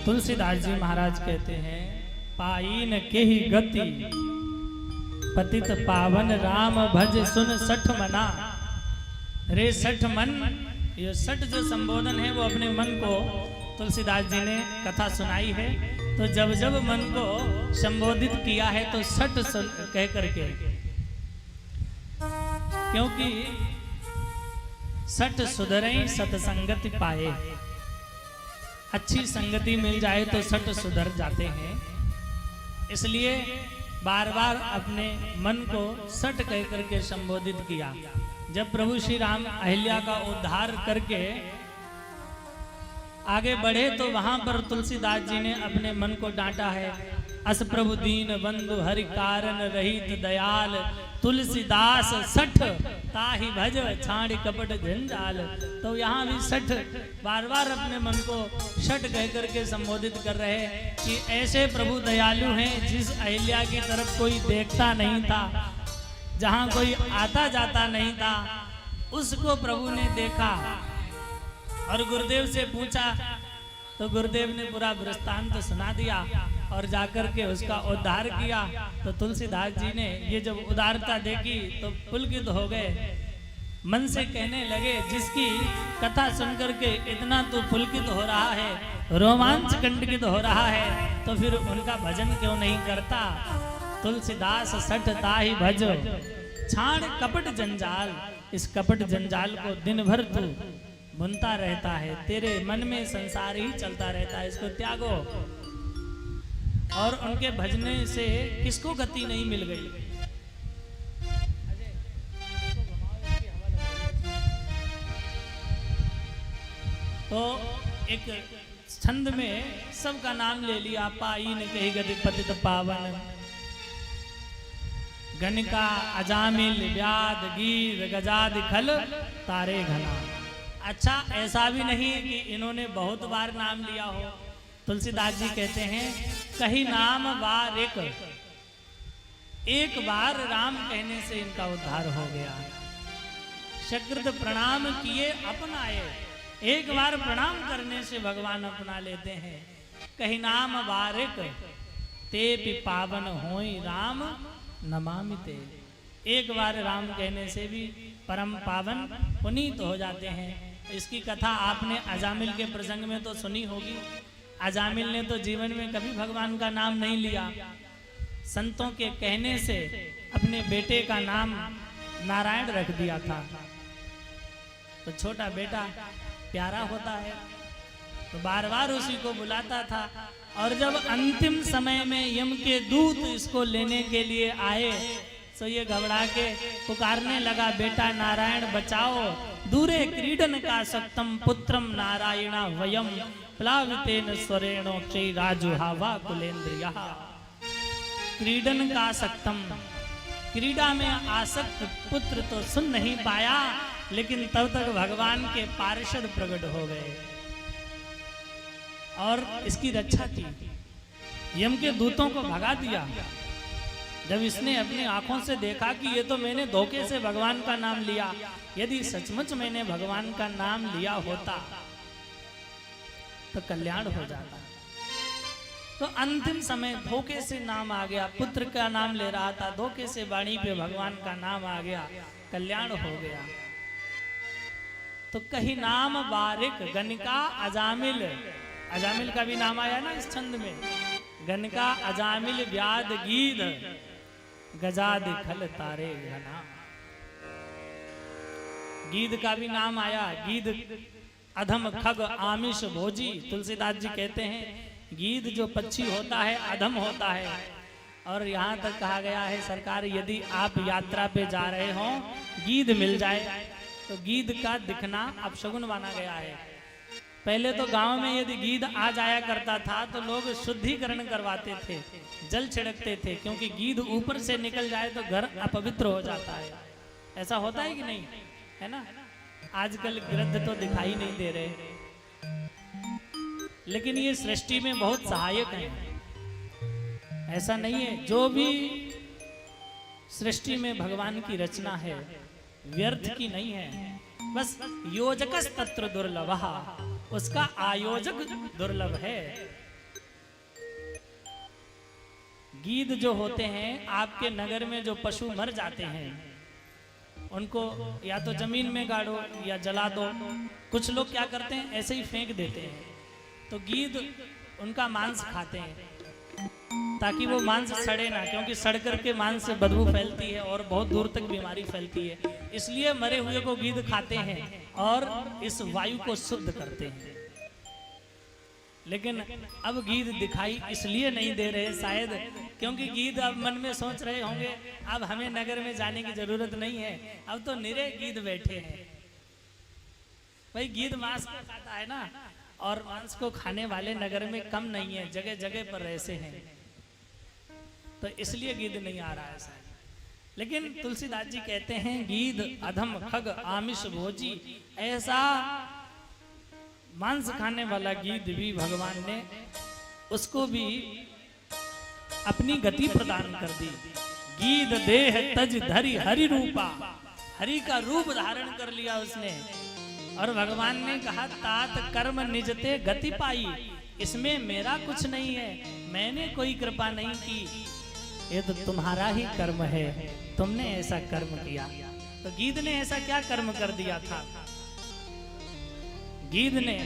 तुलसीदास जी महाराज कहते हैं, पाईन के ही गति पतित पावन राम भज सुन सठ मना। रे सठ मन, ये सठ जो संबोधन है वो अपने मन को तुलसीदास जी ने कथा सुनाई है। तो जब जब मन को संबोधित किया है तो सठ कह करके, क्योंकि सठ सुधरे सतसंगति पाए, अच्छी संगति मिल जाए तो सठ सुधर जाते हैं। इसलिए बार बार अपने मन को सठ कह करके संबोधित किया। जब प्रभु श्री राम अहिल्या का उद्धार करके आगे बढ़े तो वहां पर तुलसीदास जी ने अपने मन को डांटा है। अस प्रभु दीन बंधु हरि कारण रहित दयाल, तुलसीदास सठ ताहि भज छाड़ कपट झंझाल। तो यहाँ भी सठ बार बार अपने मन को सठ कह करके संबोधित कर रहे हैं कि ऐसे प्रभु दयालु हैं जिस अहिल्या की तरफ कोई देखता नहीं था, जहाँ कोई आता जाता नहीं था, उसको प्रभु ने देखा और गुरुदेव से पूछा तो गुरुदेव ने पूरा वृत्तांत सुना दिया और जाकर के उसका उद्धार किया। तो तुलसीदास जी ने ये जब उदारता देखी तो पुलकित हो गए, मन से कहने लगे जिसकी कथा सुनकर के इतना तो पुलकित हो रहा है, रोमांच कंटकित हो रहा है, तो फिर उनका भजन क्यों नहीं करता। तुलसीदास सठ ताहि भज छाड़ कपट जंजाल। इस कपट जंजाल को दिन भर तू बुनता रहता है, तेरे मन में संसार ही चलता रहता है, इसको त्यागो। और उनके भजने से किसको गति नहीं मिल गई। तो एक छंद में सबका नाम ले लिया, पाईन कही गति पतित पावन, गणिका अजामिल व्याध गीर गजादि खल तारे घना। अच्छा, ऐसा भी नहीं कि इन्होंने बहुत बार नाम लिया हो। तुलसीदास जी कहते हैं कहीं नाम बार एक बार राम कहने से इनका उद्धार हो गया। सकृत प्रणाम किए अपनाए, एक बार प्रणाम करने से भगवान अपना लेते हैं। कहीं नाम बारिक ते भी पावन होई राम नमामि ते। एक बार राम कहने से भी परम पावन पुनीत हो जाते हैं। इसकी कथा आपने अजामिल के प्रसंग में तो सुनी होगी। अजामिल ने तो जीवन में कभी भगवान का नाम नहीं लिया। संतों के कहने से अपने बेटे का नाम नारायण रख दिया था। तो छोटा बेटा प्यारा होता है तो बार बार उसी को बुलाता था। और जब अंतिम समय में यम के दूत इसको लेने के लिए आए तो ये घबरा के पुकारने लगा, बेटा नारायण बचाओ, दूरे क्रीडन का सक्तम पुत्रम नारायणा वयम प्लावितेन स्वरेणो चे राजुहावा कुलेन्द्रिया। क्रीडन का सक्तम, क्रीड़ा में आसक्त पुत्र तो सुन नहीं पाया, लेकिन तब तक भगवान के पार्षद प्रकट हो गए और इसकी रक्षा की। यम के दूतों को भगा दिया। जब इसने अपनी आंखों से देखा कि ये तो मैंने धोखे से भगवान का नाम लिया, यदि सचमुच मैंने भगवान का नाम लिया होता तो कल्याण हो जाता। तो अंतिम समय धोखे से नाम आ गया, पुत्र का नाम ले रहा था, धोखे से वाणी पे भगवान का नाम आ गया, कल्याण हो गया। तो कहीं नाम बारिक गणिका अजामिल, अजामिल का भी नाम आया ना इस छंद में। गणिका अजामिल व्याध गीध गजाद खल तारे घना। गीध का भी नाम आया, गीध अधम खग आमिष भोजी। तुलसीदास जी कहते हैं गीध जो पक्षी होता है अधम होता है। और यहाँ तक कहा गया है सरकार, यदि आप यात्रा पे जा रहे हो गीध मिल जाए तो गीध का दिखना अपशगुन माना गया है। पहले तो गांव में यदि गीध आ जाया करता था तो लोग शुद्धिकरण करवाते थे, जल छिड़कते थे, क्योंकि गीध ऊपर से निकल जाए तो घर अपवित्र हो जाता है। ऐसा होता है कि नहीं, है ना। आजकल गिरध तो दिखाई नहीं दे रहे, लेकिन ये सृष्टि में बहुत सहायक है। ऐसा नहीं है, जो भी सृष्टि में भगवान की रचना है व्यर्थ की नहीं है, बस योजकस तत्र दुर्लभः, उसका आयोजक दुर्लभ है। गीध जो होते हैं, आपके नगर में जो पशु मर जाते हैं उनको या तो जमीन में गाड़ो या जला दो। कुछ लोग क्या करते हैं, ऐसे ही फेंक देते हैं। तो गीध उनका मांस खाते हैं ताकि वो मांस सड़े ना, क्योंकि सड़ करके मांस से बदबू फैलती है और बहुत दूर तक बीमारी फैलती है। इसलिए मरे हुए को गीध खाते हैं और इस वायु को शुद्ध करते हैं। लेकिन अब गीध दिखाई इसलिए नहीं दे रहे शायद क्योंकि गीध अब मन में सोच रहे होंगे अब हमें नगर में जाने की जरूरत नहीं है, अब तो निरे गीध बैठे हैं। भाई गीध मांस को खाता है ना, और मांस को खाने वाले नगर में कम नहीं है, जगह जगह पर ऐसे हैं, तो इसलिए गीध नहीं आ रहा है शायद। लेकिन तुलसीदास जी कहते हैं गीध अधम खग आमिष भोजी, ऐसा मांस खाने वाला गीध भी भगवान ने उसको भी अपनी गति प्रदान कर दी। गीध देह तज धरि हरि रूपा, हरि का रूप धारण कर लिया उसने। और भगवान ने कहा तात कर्म निजते गति पाई, इसमें मेरा कुछ नहीं है, मैंने कोई कृपा नहीं की, ये तो तुम्हारा ही कर्म है, तुमने ऐसा कर्म किया। तो गीध ने ऐसा क्या कर्म कर दिया था? गीध ने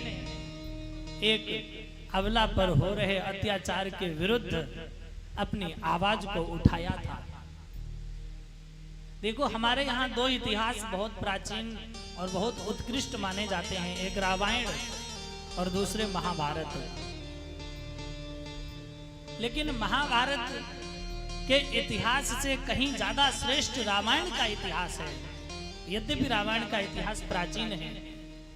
एक अबला पर हो रहे अत्याचार के विरुद्ध अपनी आवाज को उठाया था। देखो हमारे यहाँ दो इतिहास बहुत प्राचीन और बहुत उत्कृष्ट माने जाते हैं, एक रामायण और दूसरे महाभारत। लेकिन महाभारत के इतिहास से कहीं ज्यादा श्रेष्ठ रामायण का इतिहास है। यद्यपि रामायण का इतिहास प्राचीन है,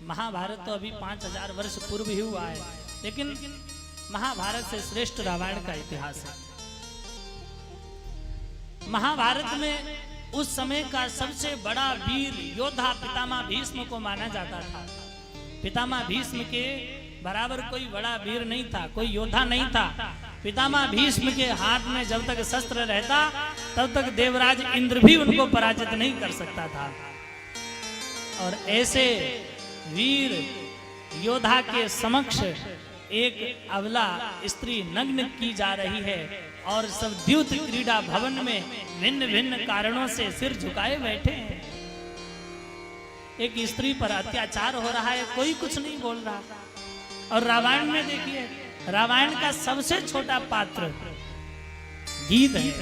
महाभारत तो अभी 5000 वर्ष पूर्व ही हुआ है, लेकिन महाभारत से श्रेष्ठ रामायण का इतिहास है। महाभारत में उस समय का सबसे बड़ा वीर योद्धा पितामह भीष्म को माना जाता था। पितामह भीष्म के बराबर कोई बड़ा वीर नहीं था, कोई योद्धा नहीं था। पितामह भीष्म के हाथ में जब तक शस्त्र रहता तब तक देवराज इंद्र भी उनको पराजित नहीं कर सकता था। और ऐसे वीर योद्धा के समक्ष एक अबला स्त्री नग्न की जा रही है और सब द्यूत क्रीड़ा भवन में भिन्न भिन्न कारणों से सिर झुकाए बैठे हैं। एक स्त्री पर अत्याचार हो रहा है, कोई कुछ नहीं बोल रहा। और रामायण में देखिए, रामायण का सबसे छोटा पात्र गीध है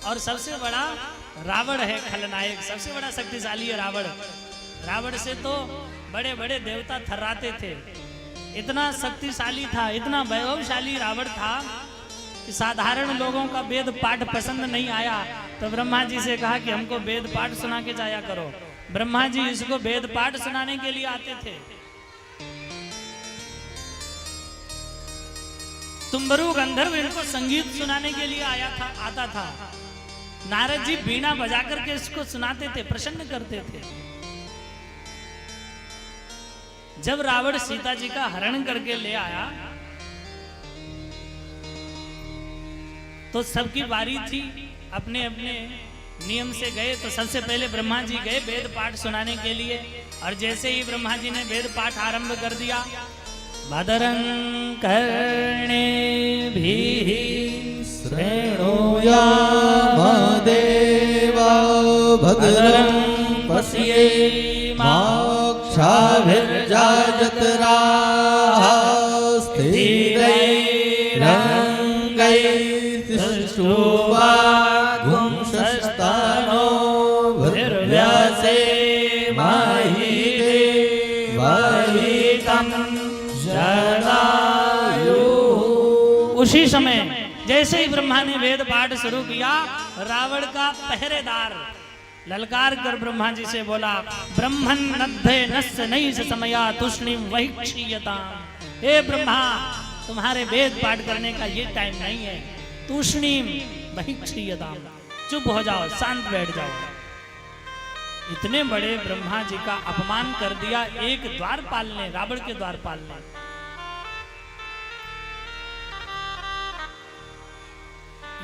और सबसे बड़ा रावण है, खलनायक। सबसे बड़ा शक्तिशाली है रावण। रावण से तो बड़े बड़े देवता थर्राते थे, इतना शक्तिशाली था, इतना वैभवशाली रावण था कि साधारण लोगों का वेद पाठ पसंद नहीं आया तो ब्रह्मा जी से कहा कि हमको वेद पाठ सुना के जाया करो। ब्रह्मा जी इसको वेद पाठ सुनाने के लिए आते थे। तुम्बरु गंधर्व इनको संगीत सुनाने के लिए आता था। नारद जी बीना बजा करके इसको सुनाते थे, प्रसन्न करते थे। जब रावण सीता जी का हरण करके ले आया तो सबकी बारी थी, अपने अपने नियम से गए। तो सबसे पहले ब्रह्मा जी गए वेद पाठ सुनाने के लिए, और जैसे ही ब्रह्मा जी ने वेद पाठ आरंभ कर दिया, भद्रं कर्णेभिः शृणुयामदेवा भद्रं पश्येमाक्षाभिर्जत्राः स्थिरैरङ्गैस्तुष्टुवागुंसस्तनो भर्व्यासे महिदेवहितं जटायुः। उसी समय जैसे ही ब्रह्मा ने वेद पाठ शुरू किया, रावण का पहरेदार ललकार कर ब्रह्मा जी से बोला, ब्रह्मन् नद्धे नस्य नैष समया तुष्णीम वही क्षीयताम्। हे ब्रह्मा, तुम्हारे वेद पाठ करने का ये टाइम नहीं है, तुष्णीम वही क्षीयताम्। चुप हो जाओ, शांत बैठ जाओ। इतने बड़े ब्रह्मा जी का अपमान कर दिया एक द्वारपाल ने, रावण के द्वारपाल ने।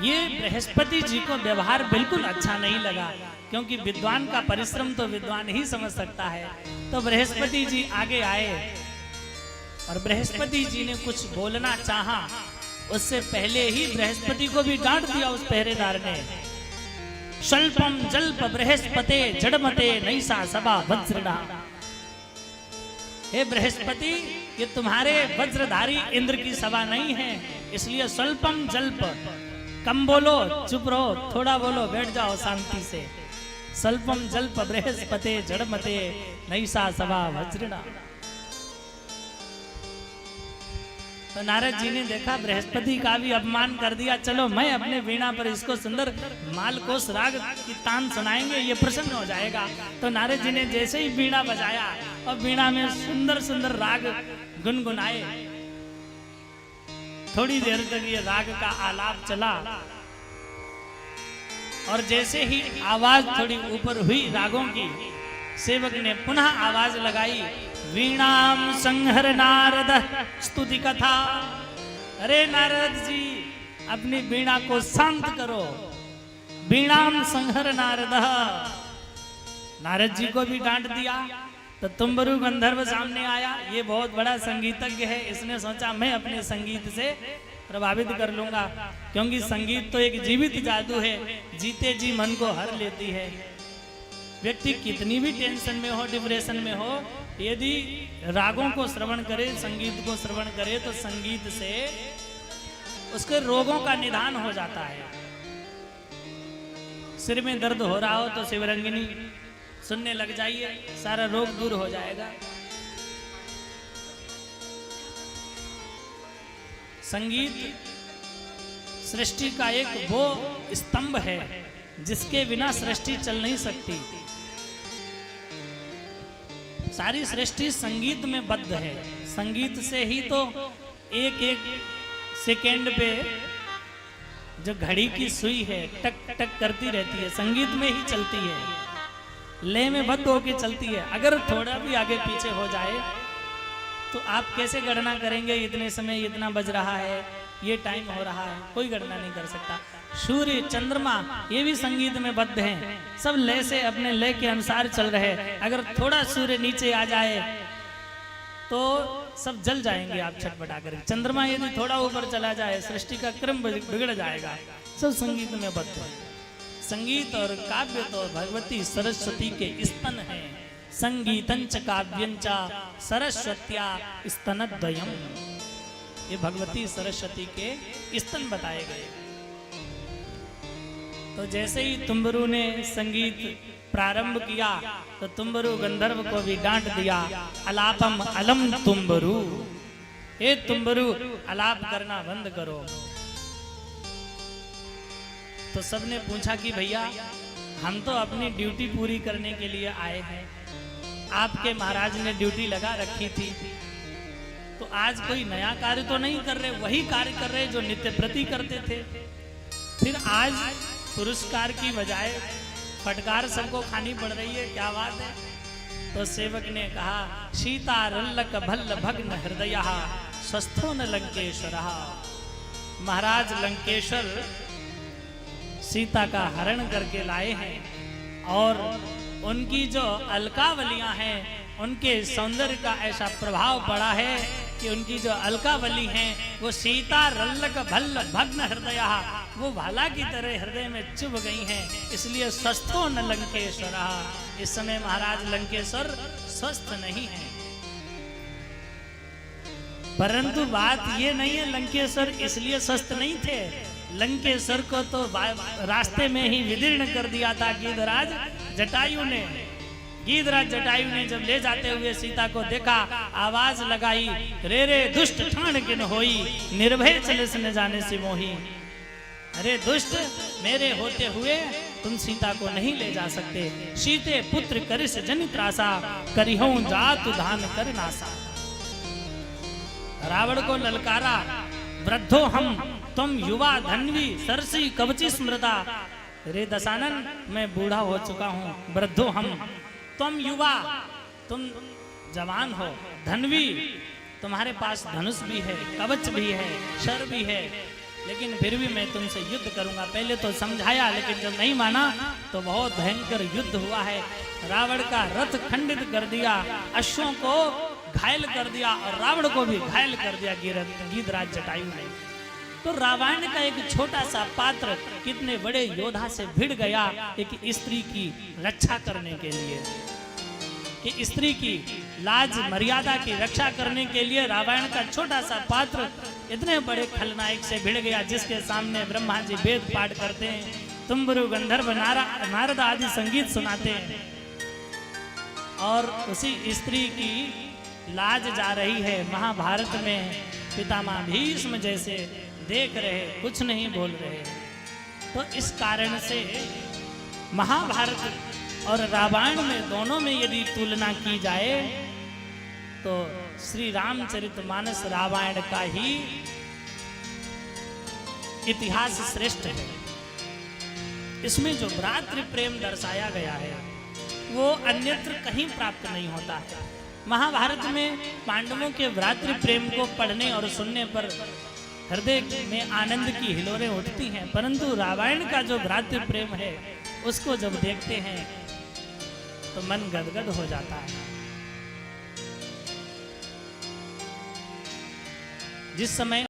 ये बृहस्पति जी को व्यवहार बिल्कुल अच्छा नहीं लगा, क्योंकि विद्वान का परिश्रम तो विद्वान ही समझ सकता है। तो बृहस्पति जी आगे आए और बृहस्पति जी ने कुछ बोलना चाहा, उससे पहले ही बृहस्पति को भी डांट दिया उस पहरेदार ने। स्वल्पम जल्प बृहस्पते जड़मते नैसा सभा वज्रडा। हे बृहस्पति, ये तुम्हारे वज्रधारी इंद्र की सभा नहीं है, इसलिए स्वल्पम जल्प, कम बोलो, चुप रहो, थोड़ा बोलो, बैठ जाओ शांति से। स्वल्पम जल्प बृहस्पते जड़मते नैसा सभा वज्रडा। तो नारद जी ने देखा बृहस्पति का भी अपमान कर दिया, चलो मैं अपने वीणा पर इसको सुंदर मालकोस राग की तान सुनाएंगे, ये प्रसन्न हो जाएगा। तो नारद जी ने जैसे ही वीणा बजाया और वीणा में सुंदर सुंदर राग गुनगुनाए, थोड़ी देर तक ये राग का आलाप चला और जैसे ही आवाज थोड़ी ऊपर हुई रागों की, सेवक ने पुनः आवाज लगाई, वीणाम संहर नारद स्तुति कथा। अरे नारद जी, अपनी वीणा को शांत करो। वीणाम संहर नारद। नारद जी को भी डांट दिया। तो तुम्बरु गंधर्व सामने आया। ये बहुत बड़ा संगीतज्ञ है, इसने सोचा मैं अपने संगीत से प्रभावित कर लूंगा, क्योंकि संगीत तो एक जीवित जादू है, जीते जी मन को हर लेती है। व्यक्ति कितनी भी टेंशन में हो, डिप्रेशन में हो, यदि रागों को श्रवण करे, संगीत को श्रवण करे, तो संगीत से उसके रोगों का निदान हो जाता है। सिर में दर्द हो रहा हो तो शिवरंगिनी सुनने लग जाइए, सारा रोग दूर हो जाएगा। संगीत सृष्टि का एक वो स्तंभ है जिसके बिना सृष्टि चल नहीं सकती। सारी सृष्टि संगीत में बद्ध है। संगीत से ही तो एक एक सेकेंड पे जो घड़ी की सुई है टक टक करती रहती है, संगीत में ही चलती है, लय में बद्ध होके चलती है। अगर थोड़ा भी आगे पीछे हो जाए तो आप कैसे गणना करेंगे इतने समय इतना बज रहा है, ये टाइम हो रहा है? कोई गणना नहीं कर सकता। सूर्य चंद्रमा ये भी संगीत में बद्ध हैं, सब लय से अपने लय के अनुसार चल रहे। अगर थोड़ा सूर्य नीचे आ जाए तो सब जल जाएंगे आप छटपटा कर। चंद्रमा यदि थोड़ा ऊपर चला जाए सृष्टि का क्रम बिगड़ जाएगा। सब संगीत में बद्ध है। संगीत और काव्य तो भगवती सरस्वती के स्तन है। संगीतंच काव्यंच सरस्वत्या स्तनद्वयम्। ये भगवती सरस्वती के स्तन बताए गए। तो जैसे ही तुम्बरु ने संगीत प्रारंभ किया तो तुम्बरु गंधर्व को भी डांट दिया, अलापम अलम तुम्बरु। हे तुम्बरु, अलाप करना बंद करो। तो सबने पूछा कि भैया हम तो अपनी ड्यूटी पूरी करने के लिए आए हैं, आपके महाराज ने ड्यूटी लगा रखी थी, तो आज कोई नया कार्य तो नहीं कर रहे, वही कार्य कर रहे जो नित्य प्रति करते थे। फिर आज पुरस्कार की बजाय फटकार सबको खानी पड़ रही है, क्या बात है? तो सेवक ने कहा, सीता रल्लक भल्ल भग्न हृदय स्वस्थो न लंकेश्वर। महाराज लंकेश्वर सीता का हरण करके लाए हैं और उनकी जो अलकावलियां हैं उनके सौंदर्य का ऐसा प्रभाव पड़ा है कि उनकी जो अलकावली हैं वो सीता रल्लक भल्ल भग्न हृदय, वो भाला की तरह हृदय में चुभ गई हैं, इसलिए स्वस्थो न लंकेश्वर। इस समय महाराज लंकेश्वर स्वस्थ नहीं है। परंतु बात ये नहीं है लंकेश्वर इसलिए स्वस्थ नहीं थे। लंकेश्वर को तो रास्ते में ही विदीर्ण कर दिया था गीधराज जटायु ने। गीधराज जटायु ने जब ले जाते हुए सीता को देखा, आवाज लगाई, रे रे दुष्ट ठाण किन होई, निर्भय चलिस न जाने से मोही। अरे दुष्ट, मेरे होते हुए तुम सीता को नहीं ले जा सकते। सीते पुत्र करिस जनि त्रासा, करिहूं जातु धान कर नासा। रावण को ललकारा, वृद्धो हम तुम युवा धन्वी सरसी कवची स्मृता। रे दशानन, मैं बूढ़ा हो चुका हूँ, वृद्धो हम, तुम युवा, तुम जवान हो, धन्वी, तुम्हारे पास धनुष भी है, कवच भी है, शर भी है, लेकिन फिर भी मैं तुमसे युद्ध करूंगा। पहले तो समझाया, लेकिन जब नहीं माना तो बहुत भयंकर युद्ध हुआ है। रावण का रथ खंडित कर दिया, अश्वों को घायल कर दिया और रावण को भी घायल कर दिया गीधराज जटायु ने। तो रामायण का एक छोटा सा पात्र कितने बड़े योद्धा से भिड़ गया एक स्त्री की रक्षा करने के लिए, कि स्त्री की लाज मर्यादा की रक्षा करने के लिए रामायण का छोटा सा पात्र इतने बड़े खलनायक से भिड़ गया, जिसके सामने ब्रह्मा जी वेद पाठ करते हैं, तुम्बरु गंधर्व नारद आदि संगीत सुनाते हैं, और उसी स्त्री की लाज जा रही है। महाभारत में पितामह भीष्म जैसे देख रहे, कुछ नहीं बोल रहे। तो इस कारण से महाभारत और रामायण में दोनों में यदि तुलना की जाए तो श्री रामचरितमानस रामायण का ही इतिहास श्रेष्ठ है। इसमें जो भ्रातृ प्रेम दर्शाया गया है वो अन्यत्र कहीं प्राप्त नहीं होता है। महाभारत में पांडवों के भ्रातृ प्रेम को पढ़ने और सुनने पर हृदय में आनंद की हिलोरें उठती हैं, परंतु रामायण का जो भ्रातृ प्रेम है उसको जब देखते हैं तो मन गदगद हो जाता है। जिस समय